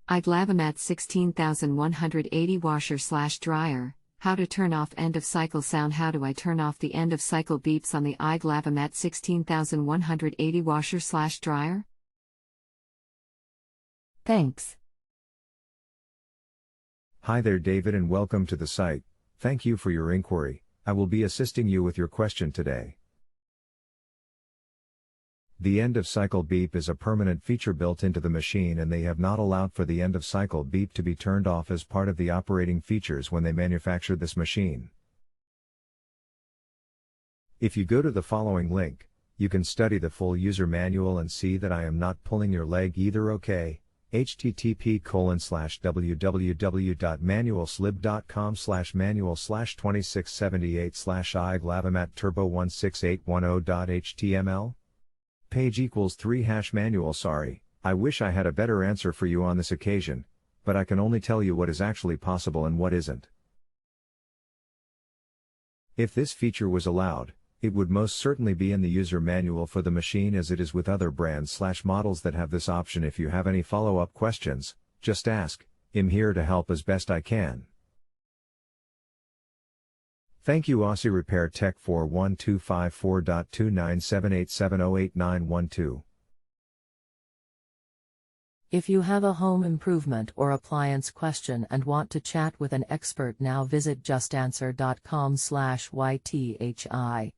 AEG Lavamat 16180 washer/dryer. How to turn off end of cycle sound. How do I turn off the end of cycle beeps on the AEG Lavamat 16180 washer/dryer? Thanks. Hi there David and welcome to the site. Thank you for your inquiry. I will be assisting you with your question today. The end of cycle beep is a permanent feature built into the machine, and they have not allowed for the end of cycle beep to be turned off as part of the operating features when they manufactured this machine. If you go to the following link, you can study the full user manual and see that I am not pulling your leg either. Okay. http://www.manualslib.com/manual/2678/AEG Lavamat Turbo 16810.html page equals 3-manual. Sorry, I wish I had a better answer for you on this occasion, but I can only tell you what is actually possible and what isn't. If this feature was allowed, it would most certainly be in the user manual for the machine, as it is with other brands/models that have this option. If you have any follow-up questions, just ask. I'm here to help as best I can. Thank you AUSSIE Repair Tech 41254.29787089112. If you have a home improvement or appliance question and want to chat with an expert now, visit JustAnswer.com/YTHI.